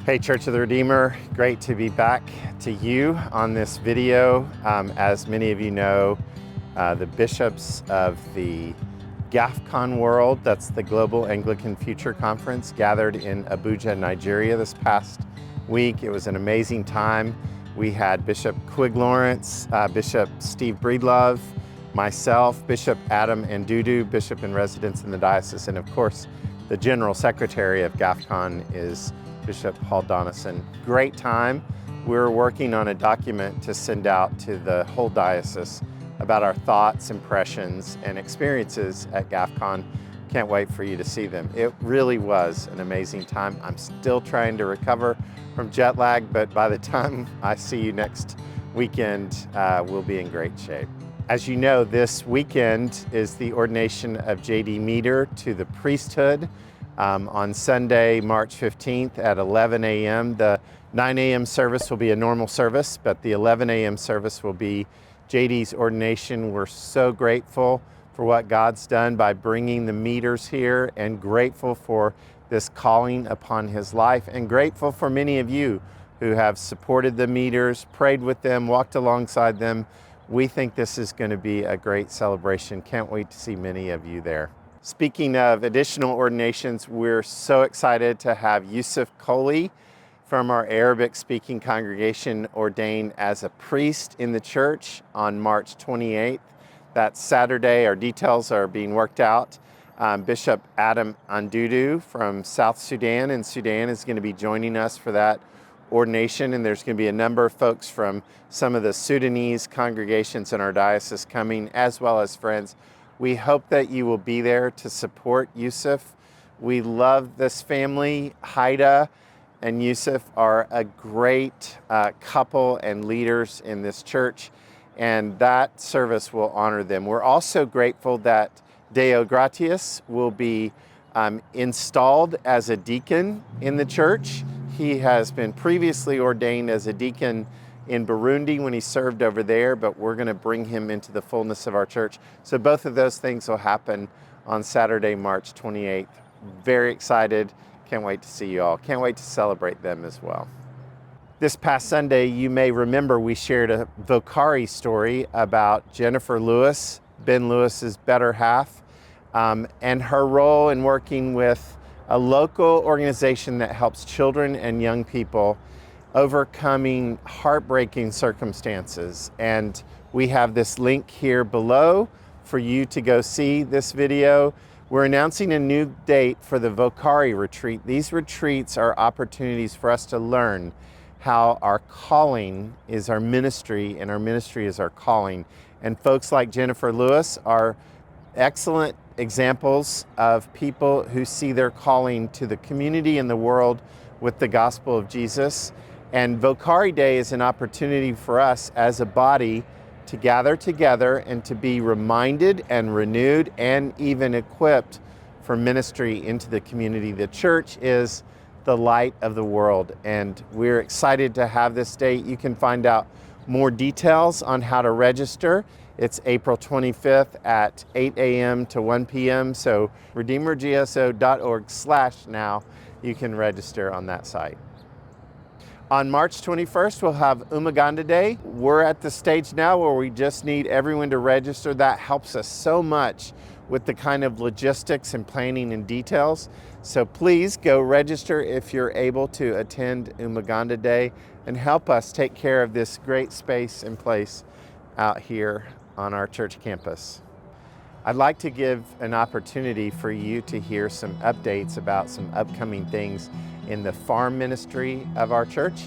Hey, Church of the Redeemer, great to be back to you on this video. As many of you know, the bishops of the GAFCON world, that's the Global Anglican Future Conference, gathered in Abuja, Nigeria this past week. It was an amazing time. We had Bishop Quig Lawrence, Bishop Steve Breedlove, myself, Bishop Adam Ndudu, Bishop in Residence in the diocese, and of course, the General Secretary of GAFCON is Bishop Paul Donison. Great time. We're working on a document to send out to the whole diocese about our thoughts, impressions, and experiences at GAFCON. Can't wait for you to see them. It really was an amazing time. I'm still trying to recover from jet lag, but by the time I see you next weekend, we'll be in great shape. As you know, this weekend is the ordination of J.D. Meter to the priesthood. On Sunday, March 15th at 11 a.m. The 9 a.m. service will be a normal service, but the 11 a.m. service will be JD's ordination. We're so grateful for what God's done by bringing the Meters here, and grateful for this calling upon his life, and grateful for many of you who have supported the Meters, prayed with them, walked alongside them. We think this is going to be a great celebration. Can't wait to see many of you there. Speaking of additional ordinations, we're so excited to have Yusuf Kohli from our Arabic-speaking congregation ordained as a priest in the church on March 28th. That's Saturday. Our details are being worked out. Bishop Adam Ndudu from South Sudan in Sudan is going to be joining us for that ordination, and there's going to be a number of folks from some of the Sudanese congregations in our diocese coming, as well as friends. We hope that you will be there to support Yusuf. We love this family. Haida and Yusuf are a great couple and leaders in this church, and that service will honor them. We're also grateful that Deo Gratius will be installed as a deacon in the church. He has been previously ordained as a deacon in Burundi when he served over there, but we're going to bring him into the fullness of our church. So both of those things will happen on Saturday, March 28th. Very excited. Can't wait to see you all. Can't wait to celebrate them as well. This past Sunday, you may remember we shared a Vocare story about Jennifer Lewis, Ben Lewis's better half, and her role in working with a local organization that helps children and young people overcoming heartbreaking circumstances. And we have this link here below for you to go see this video. We're announcing a new date for the Vocare retreat. These retreats are opportunities for us to learn how our calling is our ministry, and our ministry is our calling. And folks like Jennifer Lewis are excellent examples of people who see their calling to the community and the world with the gospel of Jesus. And Vocare Day is an opportunity for us as a body to gather together and to be reminded and renewed and even equipped for ministry into the community. The church is the light of the world, and we're excited to have this date. You can find out more details on how to register. It's April 25th at 8 a.m. to 1 p.m. So redeemergso.org/now, you can register on that site. On March 21st, we'll have Umuganda Day. We're at the stage now where we just need everyone to register. That helps us so much with the kind of logistics and planning and details. So please go register if you're able to attend Umuganda Day and help us take care of this great space and place out here on our church campus. I'd like to give an opportunity for you to hear some updates about some upcoming things in the farm ministry of our church,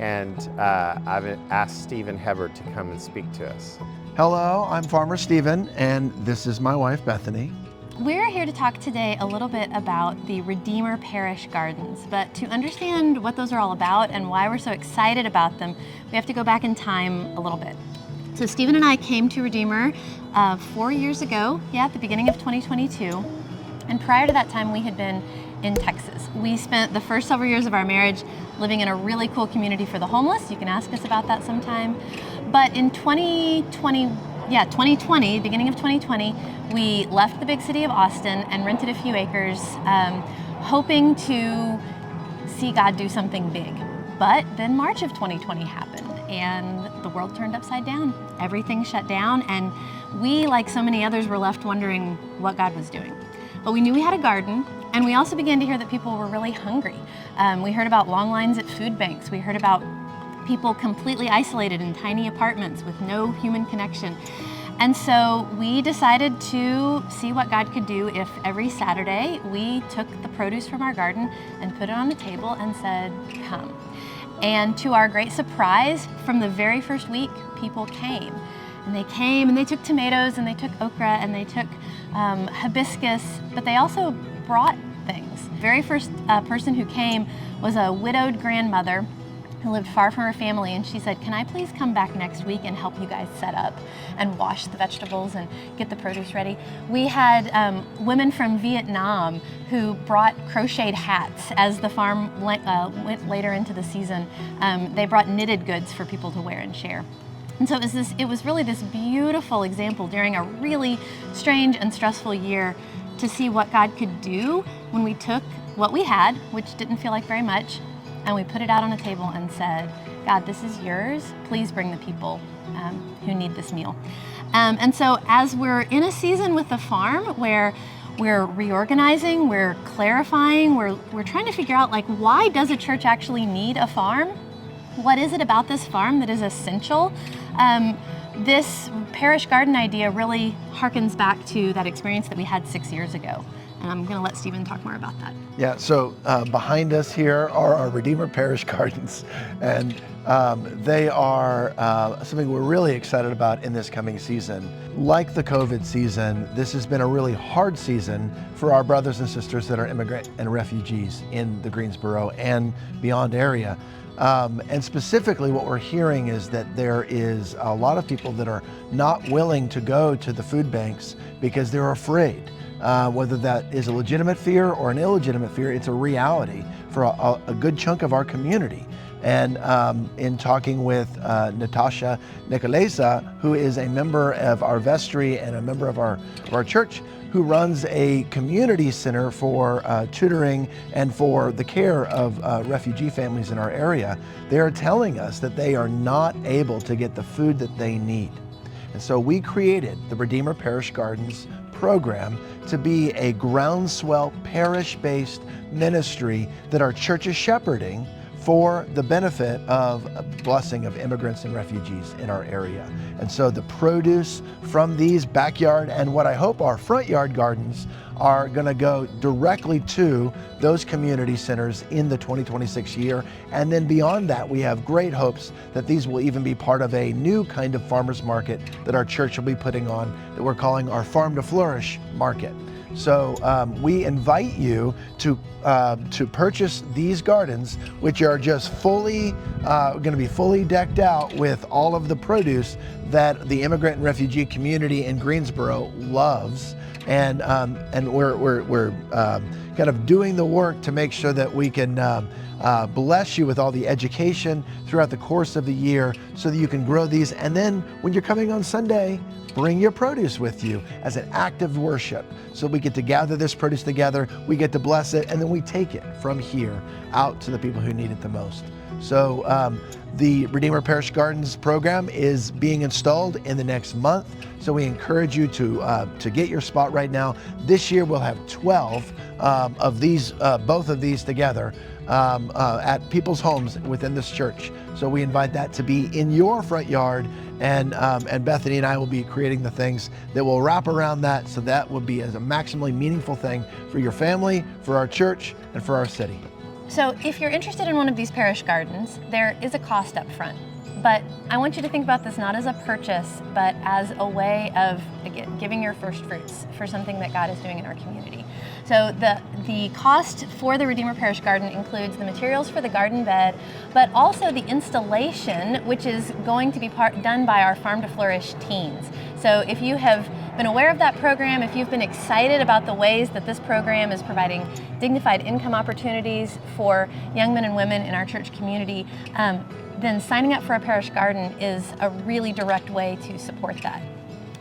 and I've asked Stephen Hebert to come and speak to us. Hello, I'm Farmer Stephen, and this is my wife, Bethany. We're here to talk today a little bit about the Redeemer Parish Gardens, but to understand what those are all about and why we're so excited about them, we have to go back in time a little bit. So Stephen and I came to Redeemer 4 years ago, at the beginning of 2022, and prior to that time we had been in Texas. We spent the first several years of our marriage living in a really cool community for the homeless. You can ask us about that sometime. But in 2020, beginning of 2020, we left the big city of Austin and rented a few acres, hoping to see God do something big. But then March of 2020 happened and the world turned upside down. Everything shut down, and we, like so many others, were left wondering what God was doing. But we knew we had a garden, and we also began to hear that people were really hungry. We heard about long lines at food banks. We heard about people completely isolated in tiny apartments with no human connection. And so we decided to see what God could do if every Saturday we took the produce from our garden and put it on the table and said, come. And to our great surprise, from the very first week, people came. And they came and they took tomatoes and they took okra and they took hibiscus, but they also brought things. The very first person who came was a widowed grandmother who lived far from her family, and she said, can I please come back next week and help you guys set up and wash the vegetables and get the produce ready? We had women from Vietnam who brought crocheted hats as the farm went later into the season. They brought knitted goods for people to wear and share. And so it was really this beautiful example during a really strange and stressful year to see what God could do when we took what we had, which didn't feel like very much, and we put it out on a table and said, God, this is yours. Please bring the people who need this meal. And so as we're in a season with the farm where we're reorganizing, we're clarifying, we're trying to figure out, like, why does a church actually need a farm? What is it about this farm that is essential? This parish garden idea really harkens back to that experience that we had 6 years ago. And I'm going to let Stephen talk more about that. Yeah, so behind us here are our Redeemer Parish Gardens, and they are something we're really excited about in this coming season. Like the COVID season, this has been a really hard season for our brothers and sisters that are immigrant and refugees in the Greensboro and beyond area. And specifically what we're hearing is that there is a lot of people that are not willing to go to the food banks because they're afraid. Whether that is a legitimate fear or an illegitimate fear, it's a reality for a good chunk of our community. And in talking with Natasha Nicolesa, who is a member of our vestry and a member of our church, who runs a community center for tutoring and for the care of refugee families in our area, they are telling us that they are not able to get the food that they need. And so we created the Redeemer Parish Gardens program to be a groundswell parish-based ministry that our church is shepherding for the benefit of a blessing of immigrants and refugees in our area. And so the produce from these backyard and what I hope are front yard gardens are going to go directly to those community centers in the 2026 year. And then beyond that, we have great hopes that these will even be part of a new kind of farmers market that our church will be putting on, that we're calling our Farm to Flourish market. So we invite you to purchase these gardens, which are just fully going to be fully decked out with all of the produce that the immigrant and refugee community in Greensboro loves, and we're kind of doing the work to make sure that we can bless you with all the education throughout the course of the year, so that you can grow these. And then when you're coming on Sunday, bring your produce with you as an act of worship. So we get to gather this produce together, we get to bless it, and then we take it from here out to the people who need it the most. So the Redeemer Parish Gardens program is being installed in the next month. So we encourage you to get your spot right now. This year we'll have 12 of these, both of these together at people's homes within this church. So we invite that to be in your front yard, and Bethany and I will be creating the things that will wrap around that, so that will be as a maximally meaningful thing for your family, for our church, and for our city. So if you're interested in one of these parish gardens, there is a cost up front. But I want you to think about this not as a purchase, but as a way of, again, giving your first fruits for something that God is doing in our community. So the cost for the Redeemer Parish Garden includes the materials for the garden bed, but also the installation, which is going to be done by our Farm to Flourish teens. So if you have been aware of that program, if you've been excited about the ways that this program is providing dignified income opportunities for young men and women in our church community, then signing up for a parish garden is a really direct way to support that.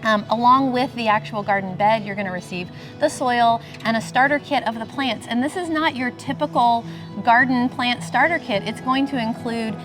Along with the actual garden bed, you're going to receive the soil and a starter kit of the plants. And this is not your typical garden plant starter kit. It's going to include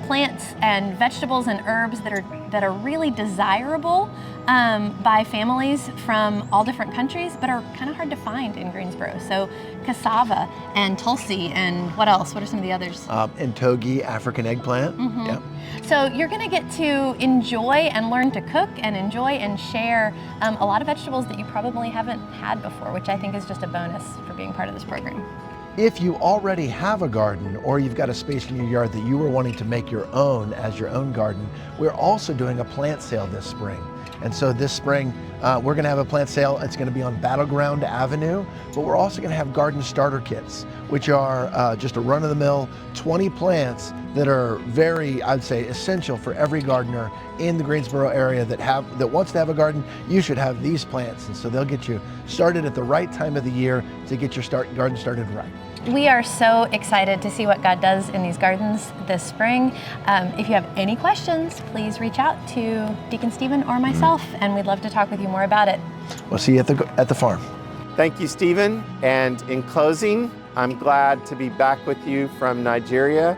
plants and vegetables and herbs that are really desirable by families from all different countries, but are kind of hard to find in Greensboro. So cassava and tulsi, and what else? What are some of the others? And togi, African eggplant. Mm-hmm. Yeah. So you're going to get to enjoy and learn to cook and enjoy and share a lot of vegetables that you probably haven't had before, which I think is just a bonus for being part of this program. If you already have a garden, or you've got a space in your yard that you were wanting to make your own as your own garden, we're also doing a plant sale this spring. And so this spring, we're gonna have a plant sale. It's gonna be on Battleground Avenue, but we're also gonna have garden starter kits, which are just a run-of-the-mill 20 plants that are very, I'd say, essential for every gardener in the Greensboro area that wants to have a garden. You should have these plants, and so they'll get you started at the right time of the year to get your garden started right. We are so excited to see what God does in these gardens this spring. If you have any questions, please reach out to Deacon Stephen or myself, and we'd love to talk with you more about it. We'll see you at the farm. Thank you, Stephen. And in closing, I'm glad to be back with you from Nigeria.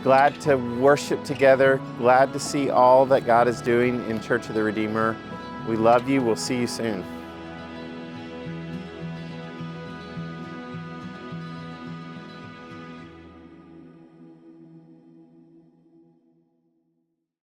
Glad to worship together. Glad to see all that God is doing in Church of the Redeemer. We love you. We'll see you soon.